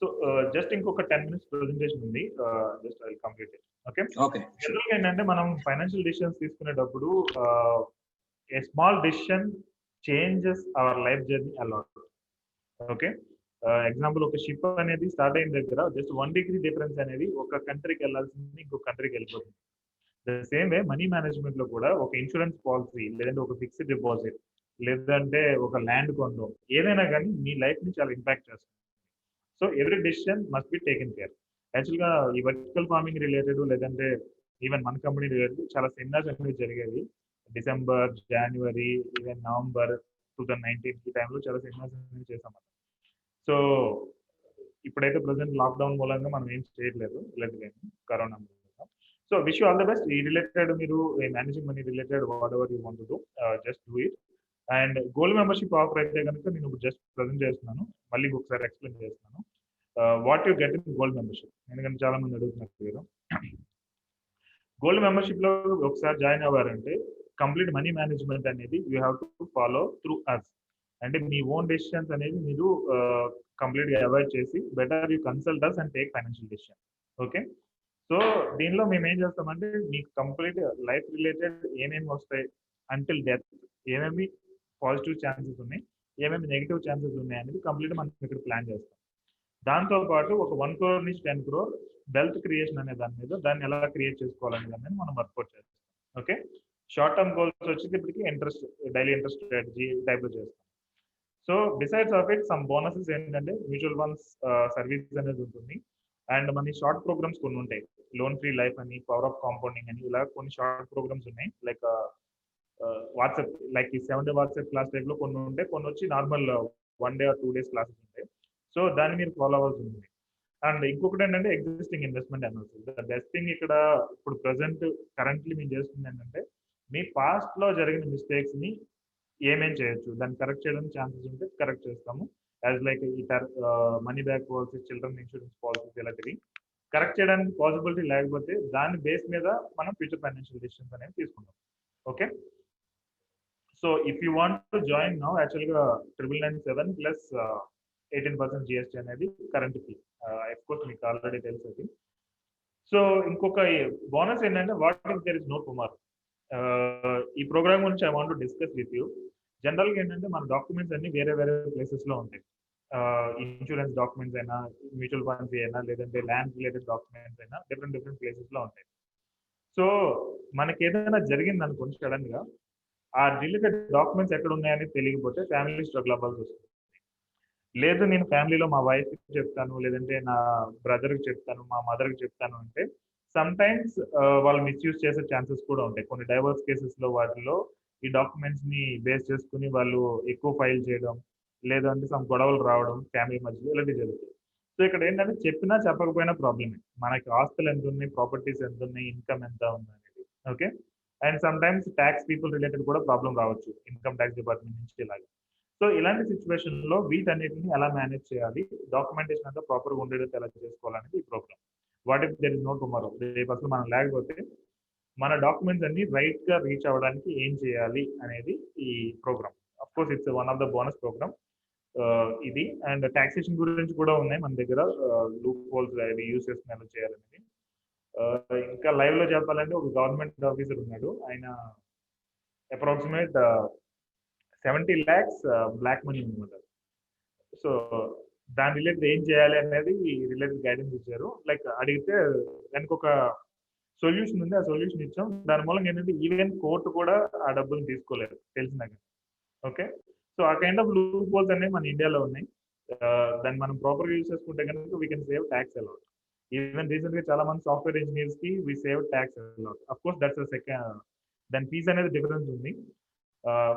సో జస్ట్ ఇంకొక 10 minutes ప్రెజెంటేషన్ ఉంది, just I will complete it. Okay. జనరల్గా ఏంటంటే మనం ఫైనాన్షియల్ డిసిషన్స్ తీసుకునేటప్పుడు a small decision changes our life journey a lot. Okay, example ఒక షిప్ అనేది స్టార్ట్ అయిన దగ్గర జస్ట్ 1 degree డిఫరెన్స్ అనేది ఒక కంట్రీకి వెళ్ళాల్సింది ఇంకొక కంట్రీకి వెళ్ళిపోతుంది. The same way money management లో కూడా ఒక ఇన్సూరెన్స్ పాలసీ, లేదంటే ఒక ఫిక్స్డ్ డిపాజిట్, లేదంటే ఒక ల్యాండ్ కొనడం, ఏదైనా కానీ మీ లైఫ్ ని చాలా ఇంపాక్ట్ చేస్తుంది. So every decision must be taken care. యాక్చువల్గా ఈ వర్టికల్ ఫార్మింగ్ రిలేటెడ్, లేదంటే ఈవెన్ మన కంపెనీ రిలేటెడ్ చాలా సెమినార్స్ అనేవి జరిగేవి. డిసెంబర్, జనవరి, ఈవెన్ నవంబర్ 2019 ఈ టైంలో చాలా సెమినార్స్ అనేవి చేసాం. సో ఇప్పుడైతే ప్రజెంట్ లాక్డౌన్ మూలంగా మనం ఏం చేయట్లేదు, ఇలాంటివి కరోనా మూలంగా. So wish you all the best. ఈ రిలేటెడ్ మీరు managing money related what ever you want to do, just do it. And gold membership offer అయితే కనుక నేను జస్ట్ ప్రజెంట్ చేస్తున్నాను, మళ్ళీ ఒకసారి ఎక్స్ప్లెయిన్ చేస్తున్నాను what you get in gold membership. ఎందుకంటే చాలా మంది అడుగుతున్నారు కదా. గోల్డ్ మెంబర్షిప్ లో ఒకసారి జాయిన్ అవ్వారంటే కంప్లీట్ మనీ మేనేజ్మెంట్ అనేది you have to follow through us. అంటే మీ ఓన్ డెసిషన్స్ అనేది మీరు కంప్లీట్గా అవాయిడ్ చేసి better you consult us and take financial decision. Okay, so దీనిలో మేము ఏం చేస్తామంటే మీకు కంప్లీట్ లైఫ్ రిలేటెడ్ ఏమేమి వస్తాయి అంటిల్ డెత్, ఏమేమి పాజిటివ్ ఛాన్సెస్ ఉన్నాయి, ఏమేమి నెగిటివ్ ఛాన్సెస్ ఉన్నాయి అనేది కంప్లీట్ మనం ఇక్కడ ప్లాన్ చేస్తాం. దాంతోపాటు ఒక 1 crore నుంచి 10 crore వెల్త్ క్రియేషన్ అనే దాని మీద దాన్ని ఎలా క్రియేట్ చేసుకోవాలనే దాని మీద మనం వర్కౌట్ చేస్తాం. ఓకే, షార్ట్ టర్మ్ గోల్స్ వచ్చేటప్పటికి ఇంట్రెస్ట్, డైలీ ఇంట్రెస్ట్ స్ట్రాటజీ టైప్లో చేస్తాం. So besides of it some bonuses ఏంటంటే మ్యూచువల్ ఫండ్స్ సర్వీస్ అనేది ఉంటుంది. అండ్ మన షార్ట్ ప్రోగ్రామ్స్ కొన్ని ఉంటాయి, లోన్ ఫ్రీ లైఫ్ అని, పవర్ ఆఫ్ కాంపౌండింగ్ అని, ఇలా కొన్ని షార్ట్ ప్రోగ్రామ్స్ ఉన్నాయి. లైక్ వాట్సాప్, లైక్ ఈ 7-day వాట్సాప్ క్లాస్ టైప్ లో కొన్ని ఉంటాయి, కొన్ని వచ్చి normal 1 day or 2 days classes ఉంటాయి. సో దాన్ని మీరు ఫాలో అవ్వాల్సి ఉంటుంది. అండ్ ఇంకొకటి ఏంటంటే existing investment analysis. The best thing ఇక్కడ ఇప్పుడు కరెంట్లీ మేము చేస్తుంది ఏంటంటే మీ పాస్ట్ లో జరిగిన మిస్టేక్స్ ని ఏమేం చేయొచ్చు, దాన్ని కరెక్ట్ చేయడానికి ఛాన్సెస్ ఉంటే కరెక్ట్ చేస్తాము. యాజ్ లైక్ ఈ money back policy, children insurance policies ఇలాంటివి కరెక్ట్ చేయడానికి పాసిబిలిటీ లేకపోతే దాని బేస్ మీద మనం ఫ్యూచర్ ఫైనాన్షియల్ డిసిషన్స్ అనేవి తీసుకుంటాం. Okay, so if you want to join now, యాక్చువల్గా 9997 ప్లస్ 18% GST అనేది కరెంట్ ఫీ. అఫ్ కోర్స్ మీకు ఆల్రెడీ తెలుసు అది. సో ఇంకొక బోనస్ ఏంటంటే what if there is no tomorrow. ఈ ప్రోగ్రామ్ గురించి I want to discuss with you. జనరల్గా ఏంటంటే మన డాక్యుమెంట్స్ అన్ని వేరే వేరే ప్లేసెస్ లో ఉంటాయి. ఇన్సూరెన్స్ డాక్యుమెంట్స్ అయినా, మ్యూచువల్ ఫండ్స్ అయినా, లేదంటే ల్యాండ్ రిలేటెడ్ డాక్యుమెంట్స్ అయినా డిఫరెంట్ ప్లేసెస్ లో ఉంటాయి. సో మనకి ఏదైనా జరిగింది అనుకోండి సడన్ గా, ఆ రిలేటెడ్ డాక్యుమెంట్స్ ఎక్కడ ఉన్నాయని తెలియకపోతే ఫ్యామిలీ స్ట్రగుల్ అవ్వాల్సి వస్తుంది. లేదు నేను ఫ్యామిలీలో మా వైఫ్ చెప్తాను, లేదంటే నా బ్రదర్కి చెప్తాను, మా మదర్కి చెప్తాను అంటే సమ్ టైమ్స్ వాళ్ళు మిస్యూజ్ చేసే ఛాన్సెస్ కూడా ఉంటాయి. కొన్ని డైవర్స్ కేసెస్ లో వాటిలో ఈ డాక్యుమెంట్స్ ని బేస్ చేసుకుని వాళ్ళు ఎక్కువ ఫైల్ చేయడం, లేదంటే సమ్ గొడవలు రావడం ఫ్యామిలీ మధ్యలో, ఇలాంటివి జరుగుతాయి. సో ఇక్కడ ఏంటంటే చెప్పినా చెప్పకపోయినా ప్రాబ్లమే. మనకి ఆస్తులు ఎంత ఉన్నాయి, ప్రాపర్టీస్ ఎంత ఉన్నాయి, ఇన్కమ్ ఎంత ఉంది అనేది. Okay, and some times tax people related కూడా ప్రాబ్లం రావచ్చు, ఇన్కమ్ ట్యాక్స్ డిపార్ట్మెంట్ నుంచి ఇలాగా. సో ఇలాంటి సిచ్యువేషన్ లో వీటన్నిటిని ఎలా మేనేజ్ చేయాలి, డాక్యుమెంటేషన్ అంతా ప్రాపర్ గా ఉండేటట్టు ఎలా చేసుకోవాలనేది ఈ program. What if there is no tomorrow, రేపు అసలు మనం లేకపోతే మన డాక్యుమెంట్స్ అన్ని రైట్ గా రీచ్ అవ్వడానికి ఏం చేయాలి అనేది ఈ program. Of course it's one of the bonus program ఇది. అండ్ టాక్సేషన్ గురించి కూడా ఉన్నాయి మన దగ్గర, లూప్ హోల్స్ అవి యూస్ చేసుకుని ఎలా చేయాలనేది. ఇంకా లైవ్ లో చెప్పాలంటే ఒక గవర్నమెంట్ ఆఫీసర్ ఉన్నాడు, ఆయన అప్రాక్సిమేట్ 70 lakhs బ్లాక్ మనీ అనమాట. సో దాని రిలేటెడ్ ఏం చేయాలి అనేది రిలేటెడ్ గైడెన్స్ ఇచ్చారు. లైక్ అడిగితే దానికి ఒక సొల్యూషన్ ఉంది, ఆ సొల్యూషన్ ఇచ్చాం. దాని మూలంగా ఏంటంటే ఈవెన్ కోర్టు కూడా ఆ డబ్బులు తీసుకోలేదు తెలిసినాక. ఓకే, సో ఆ కైండ్ ఆఫ్ లూప్ హోల్స్ అనేవి మన ఇండియాలో ఉన్నాయి. దాన్ని మనం ప్రాపర్గా యూజ్ చేసుకుంటే కనుక we can save tax a lot. Even recent గా చాలా మంది సాఫ్ట్వేర్ ఇంజనీర్స్ కి we save tax a lot. Of course that's second, దాని ఫీజ్ అనేది డిఫరెన్స్ ఉంది,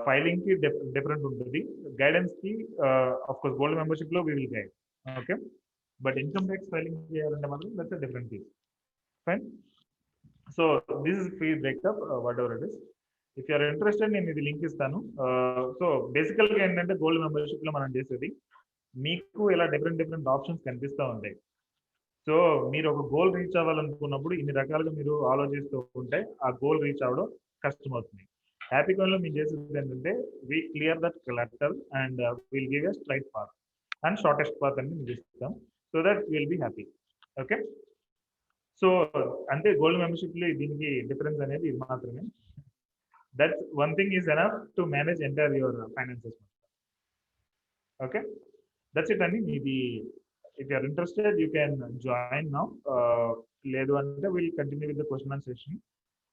ఫైలింగ్ కి డిఫరెంట్ ఉంటుంది, గైడెన్స్ కి ఆఫ్ కోర్స్ గోల్డ్ మెంబర్షిప్ లో we will guide. Okay, but income tax filing చేయాలంటే మాత్రం that's different fees. Fine. So this is fee breakup whatever it is. If you're interested నేను ఇది link ఇస్తాను. So బేసికల్ గా ఏంటంటే గోల్డ్ మెంబర్షిప్ లో మనం చేసేది మీకు ఇలా డిఫరెంట్ ఆప్షన్స్ కనిపిస్తూ ఉంటాయి. సో మీరు ఒక గోల్ రీచ్ అవ్వాలనుకున్నప్పుడు ఇన్ని రకాలుగా మీరు ఆలోచిస్తూ ఉంటే ఆ గోల్ రీచ్ అవ్వడం కష్టం అవుతుంది. హ్యాపీ కాయిన్ లో మేము చేసేది ఏంటంటే we clear that clutter and will give a straight path and shortest path అని మేము ఇస్తాం, so that will be happy. Okay, so అంటే గోల్డ్ మెంబర్షిప్ లో దీనికి డిఫరెన్స్ అనేది ఇది మాత్రమే. That one thing is enough to manage entire your finances. Okay, that's it అండి. ఇది if you are interested you can join now. లేదు అంటే will continue with the question and session.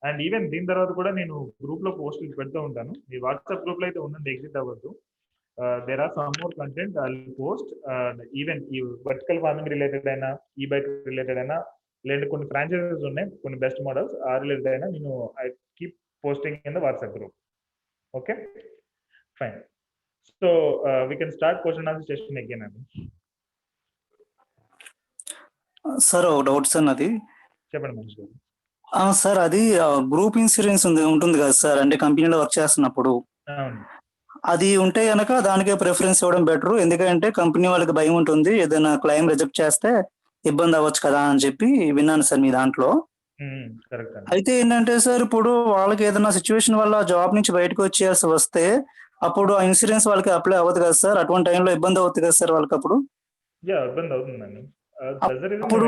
And even దీని తర్వాత కూడా నేను గ్రూప్ లో పోస్టులు పెడుతూ ఉంటాను. మీ వాట్సాప్ గ్రూప్ లో అయితే ఉండండి, ఎగ్జిట్ అవ్వద్దు. There are some more content I will post. Even ఈ వర్టికల్ ఫార్మింగ్ రిలేటెడ్ అయినా, ఈ బైక్ రిలేటెడ్ అయినా, లేదంటే కొన్ని ఫ్రాంచైజెస్ ఉన్నాయి, కొన్ని బెస్ట్ మోడల్స్ ఆ రిలేటెడ్ అయినా నేను I keep posting in the WhatsApp group. Okay, fine. So we can start question answer session again అండి. సార్ ఒక డౌట్ సార్ నాది. చెప్పండి మనిషి గారు. సార్ అది గ్రూప్ ఇన్సూరెన్స్ ఉంటుంది కదా సార్, అంటే కంపెనీలో వర్క్ చేస్తున్నప్పుడు అవును, అది ఉంటే కనుక దానికే ప్రిఫరెన్స్ ఇవ్వడం బెటర్. ఎందుకంటే కంపెనీ వాళ్ళకి భయం ఉంటుంది, ఏదైనా క్లెయిమ్ రిజెక్ట్ చేస్తే ఇబ్బంది అవ్వచ్చు కదా అని చెప్పి విన్నాను సార్ మీ దాంట్లో. కరెక్ట్ అండి. అయితే ఏంటంటే సార్ ఇప్పుడు వాళ్ళకి ఏదైనా సిచ్యువేషన్ వల్ల జాబ్ నుంచి బయటకు వచ్చేయాల్సి వస్తే అప్పుడు ఆ ఇన్సూరెన్స్ వాళ్ళకి అప్లై అవ్వదు కదా సార్, అటువంటి టైంలో ఇబ్బంది అవుతుంది కదా సార్ వాళ్ళకి అప్పుడు. ఇబ్బంది అవుతుందండి. అప్పుడు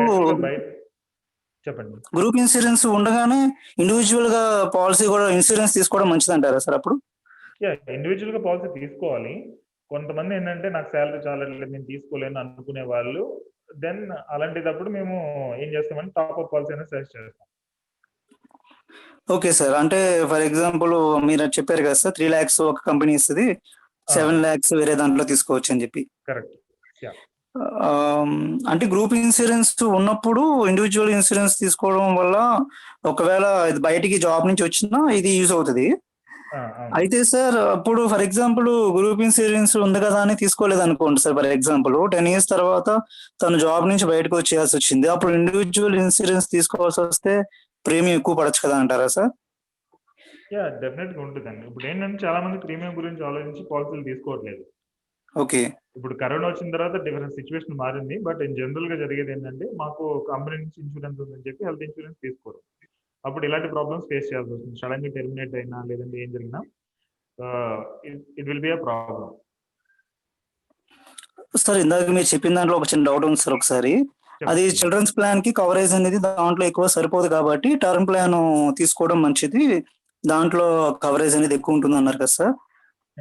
చెప్పండి. గ్రూప్ ఇన్సూరెన్స్ ఉండగానే ఇండివిజువల్ గా పాలసీ కూడా ఇన్సూరెన్స్ తీసుకోవడం మంచిది అంటారా సార్ అప్పుడు? ఇండివిజువల్ గా పాలసీ తీసుకోవాలి. కొంతమంది ఏంటంటే నాకు శాలరీ చాలా నేను తీసుకోలేను అనుకునే వాళ్ళు, దెన్ అలాంటిదప్పుడు మేము ఏం చేస్తామంటే టాప్ అప్ పాలసీ అనేది సజెస్ట్ చేస్తాం. ఓకే సార్, అంటే ఫర్ ఎగ్జాంపుల్ మీరు చెప్పారు కదా సార్ 3 lakhs ఒక కంపెనీ ఇస్తుంది, 7 lakhs వేరే దాంట్లో తీసుకోవచ్చు అని చెప్పి. కరెక్ట్. అంటే గ్రూప్ ఇన్సూరెన్స్ ఉన్నప్పుడు ఇండివిజువల్ ఇన్సూరెన్స్ తీసుకోవడం వల్ల ఒకవేళ ఇది బయటికి జాబ్ నుంచి వచ్చినా ఇది యూజ్ అవుతుంది. అయితే సార్ అప్పుడు ఫర్ ఎగ్జాంపుల్ గ్రూప్ ఇన్సూరెన్స్ ఉంది కదా అని తీసుకోలేదు అనుకోండి సార్. ఫర్ ఎగ్జాంపుల్ 10 years తర్వాత తను జాబ్ నుంచి బయటకు వచ్చేయాల్సి వచ్చింది. అప్పుడు ఇండివిజువల్ ఇన్సూరెన్స్ తీసుకోవాల్సి వస్తే ప్రీమియం ఎక్కువ పడచ్చు కదా అంటారా సార్? యా డెఫినెట్ గా ఉంటుందండి. ఇప్పుడు ఏంటంటే చాలా మంది ప్రీమియం గురించి ఆలోచించి పాలసీలు తీసుకోవట్లేదు. ఓకే. ఇప్పుడు కరోనా వచ్చిన తర్వాత డిఫరెంట్ సిచ్యువేషన్ మారింది. బట్ ఇన్ జనరల్ గా జరిగేది ఏంటంటే మాకు కంపెనీ నుంచి ఇన్సూరెన్స్ ఉందని చెప్పి హెల్త్ ఇన్సూరెన్స్ తీసుకోరు. అప్పుడు ఇలాంటి ప్రాబ్లమ్స్ ఫేస్ చేయాల్సి వస్తుంది. సడన్ గా టెర్మినేట్ అయినా లేదంటే ఏం జరిగినా it will be a problem. Sir ఇందాక మీరు చెప్పిన దాంట్లో ఒక చిన్న డౌట్ ఉంది సార్. ఒకసారి అది చిల్డ్రన్స్ ప్లాన్ కి కవరేజ్ అనేది దాంట్లో ఎక్కువ సరిపోదు కాబట్టి టర్మ్ ప్లాన్ తీసుకోవడం మంచిది, దాంట్లో కవరేజ్ అనేది ఎక్కువ ఉంటుంది అన్నారు కదా సార్.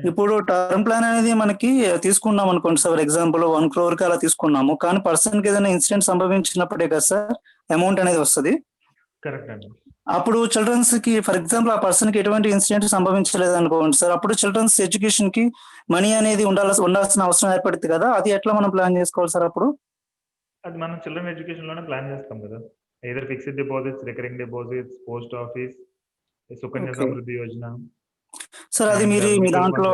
ఇప్పుడు టర్మ్ ప్లాన్ అనేది మనకి తీసుకున్నాం అనుకోండి సార్, ఫర్ ఎగ్జాంపుల్ 1 crore కి అలా తీసుకున్నాము, కానీ పర్సన్ కి ఏదైనా ఇన్సిడెంట్ సంభవించినప్పుడే కదా సార్ అమౌంట్ అనేది వస్తుంది. కరెక్ట్ అండి. అప్పుడు చిల్డ్రన్స్ కి ఫర్ ఎగ్జాంపుల్ ఆ పర్సన్ కి ఎటువంటి ఇన్సిడెంట్ సంభవించలేదు అనుకోండి సార్, అప్పుడు చిల్డ్రన్స్ ఎడ్యుకేషన్ కి మనీ అనేది ఉండాల్సిన అవసరం ఏర్పడుతుంది కదా, అది ఎట్లా మనం ప్లాన్ చేసుకోవాలి సార్ అప్పుడు? అది మనం చిల్డ్రన్ ఎడ్యుకేషన్ లోనే ప్లాన్ చేస్తాం కదా. Either fixed deposits, recurring deposits, post office, Sukanya Samriddhi Yojana sir. అది మీరు మీ దాంట్లో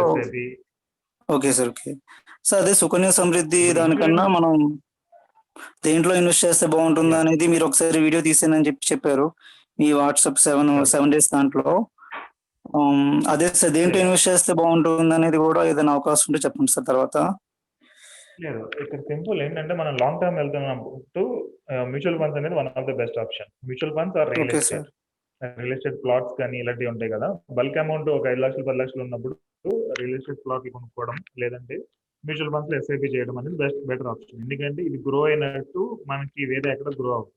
ఓకే సార్. ఓకే సార్, అదే సుకన్య సమృద్ధి దానికన్నా మనం దేంట్లో ఇన్వెస్ట్ చేస్తే బాగుంటుందా అనేది మీరు ఒకసారి వీడియో తీసానని చెప్పారు మీ వాట్సాప్ 7 days దాంట్లో. అదే సార్ దేంట్లో ఇన్వెస్ట్ చేస్తే బాగుంటుంది అనేది కూడా ఏదైనా అవకాశం ఉంటే చెప్పండి సార్. తర్వాత లేదు, ఇక్కడ సింపుల్ ఏంటంటే మనం లాంగ్ టర్మ్ వెళ్తున్నప్పుడు మ్యూచువల్ ఫండ్స్ అనేది one of the best option. Mutual funds or real estate. Real estate plots కానీ ఇలాంటివి ఉంటాయి కదా, బల్క్ అమౌంట్ ఒక 5 లక్షలు 10 లక్షలు ఉన్నప్పుడు రియల్ ఎస్టేట్ ప్లాట్లు కొనుక్కోవడం లేదంటే మ్యూచువల్ ఫండ్స్ లో ఎస్ఐపి చేయడం అనేది బెటర్ ఆప్షన్. ఎందుకంటే ఇది గ్రో అయినట్టు మనకి వేరే ఎక్కడ గ్రో అవుతుంది.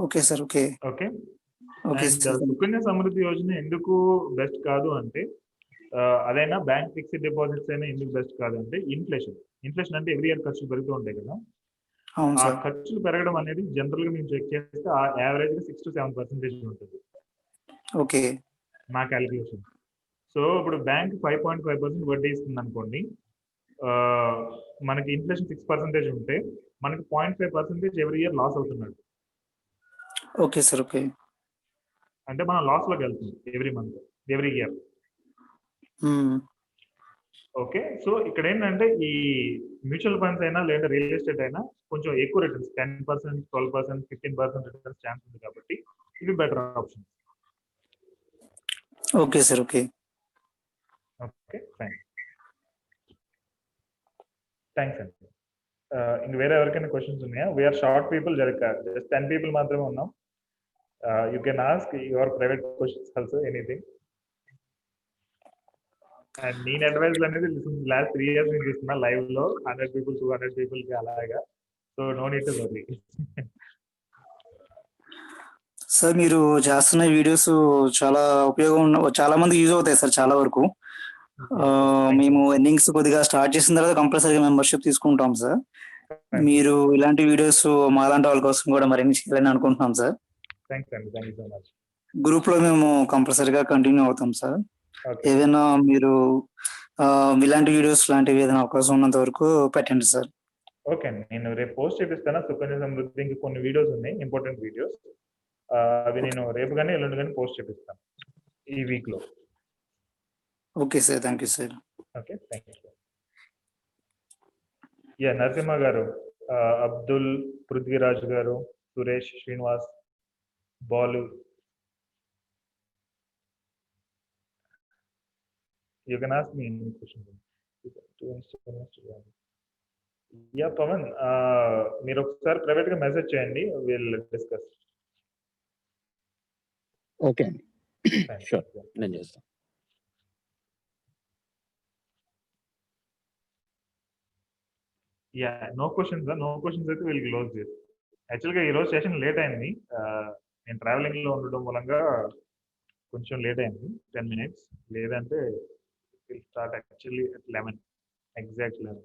Okay sir. Okay. Okay. Sukanya Samriddhi Yojana ఎందుకు బెస్ట్ కాదు అంటే, అదైనా బ్యాంక్ ఫిక్స్డ్ డిపాజిట్స్ అయినా ఎందుకు బెస్ట్ కాదు అంటే, ఇన్ఫ్లేషన్ అంటే ఎవ్రీ ఇయర్ ఖర్చులు పెరుగుతూ ఉంటాయి కదా. ఆ ఖర్చులు పెరగడం అనేది జనరల్ గా మేము చెక్ చేస్తే యావరేజ్ గా 6 to 7% ఉంటుంది. ఓకే. మా క్యాలిక్యులేషన్. సో ఇప్పుడు బ్యాంక్ 5.5% వడ్డీ ఇస్తుంది అనుకోండి, మనకి ఇన్ఫ్లేషన్ 6% ఉంటే మనకి 0.5% ఎవ్రీ ఇయర్ లాస్ అవుతున్నాడు. Okay sir. ఓకే. అంటే మనం లాస్ లోకి వెళ్తుంది every month, every year. Okay. So ఇక్కడ ఏంటంటే ఈ మ్యూచువల్ ఫండ్స్ అయినా లేదా రియల్ ఎస్టేట్ అయినా కొంచెం ఎక్కువ రిటర్న్స్ 10%, 12%, 15% రిటర్న్స్ ఛాన్స్ ఉంది కాబట్టి ఇది better option. Okay sir. Okay. Okay fine. Thanks అండి. ఇంక వేరే ఎవరికైనా క్వశ్చన్స్ ఉన్నాయా? We are short people, just 10 people మాత్రమే ఉన్నాం. You can ask your private questions also, anything. And నేను అడ్వైజ్ అనేది లాస్ట్ 3 years నుంచి ఇస్తున్నా లైవ్ లో 100 people 200 people కి అలాగా. So no need to worry. Sir మీరు చేస్తున్న వీడియోస్ చాలా చాలా మంది యూజ్ అవుతాయి సార్ చాలా వరకు. మేము ఎర్నింగ్స్ కొద్దిగా స్టార్ట్ చేసిన తర్వాత కంపల్సరీగా మెంబర్షిప్ తీసుకుంటాం సార్. మీరు ఇలాంటి వీడియోస్ మాలాంటి వాళ్ళ కోసం కూడా మరిన్ని చేయాలని అనుకుంటున్నాం సార్. థ్యాంక్స్ అండి. Thank you so much. Group లో మేము కంపల్సరీగా కంటిన్యూ అవుతాం సార్. ఏదైనా మీరు ఇలాంటి వీడియోస్ లాంటివి ఏదైనా అవకాశం ఉన్నంత వరకు పెట్టండి సార్. ఓకే అండి, నేను రేపు పోస్ట్ చేపిస్తాను. సుకన్య సమృద్ధి ఇంకా కొన్ని వీడియోస్ ఉన్నాయి, ఇంపార్టెంట్ వీడియోస్. అవి నేను రేపు కానీ ఎల్లుండి కానీ పోస్ట్ చేపిస్తాను ఈ వీక్ లో. Okay sir. Thank you sir. Okay, thank you. Yeah Narasimha గారు, అబ్దుల్, పృథ్వీరాజ్ గారు, Suresh, Srinivas, Balu, you can ask me any question. Yeah, Pawan, మీరు ఒకసారి ప్రైవేట్ గా మెసేజ్ చేయండి, విల్ డిస్కస్. ఓకే అండి, షూర్, నేను చేస్తాను. యా నో క్వశ్చన్స్ అయితే విల్ క్లోజ్ దిస్. యాక్చువల్గా ఈరోజు సెషన్ లేట్ అయింది. నేను ట్రావెలింగ్ లో ఉండడం మూలంగా కొంచెం లేట్ అయింది, 10 minutes. లేదంటే will start actually at 11, exact 11.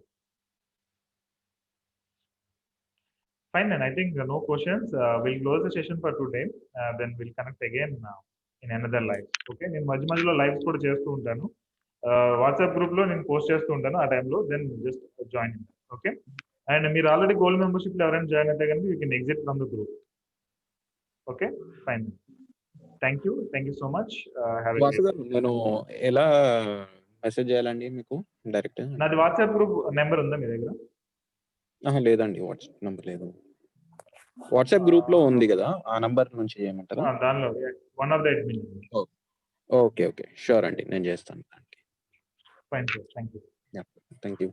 Fine, then I think no questions. We'll close the session for today. Then we'll connect again in another live. Okay, నేను మధ్య మధ్యలో లైవ్స్ కూడా చేస్తూ ఉంటాను. వాట్సాప్ గ్రూప్ లో నేను పోస్ట్ చేస్తూ ఉంటాను ఆ టైంలో. Then just join. Okay, and మీరు ఆల్రెడీ గోల్డ్ మెంబర్షిప్ లో ఎవరైనా జాయిన్ అయితే కనుక you can exit from the group. Okay, fine. Thank you so much. Vasu గారు, నేను ఎలా మెసేజ్ చేయాలండి మీకు డైరెక్ట్? నాది వాట్సాప్ గ్రూప్ నెంబర్ ఉందా మీ దగ్గర? లేదండి, వాట్సాప్ నెంబర్ లేదు. వాట్సాప్ గ్రూప్ లో ఉంది కదా, ఆ నంబర్ నుంచి చేయమంటారా? దానిలో one of the admin. Okay okay, sure అండి, నేను చేస్తాను దానికి. Fine sir, thank you. Thank you.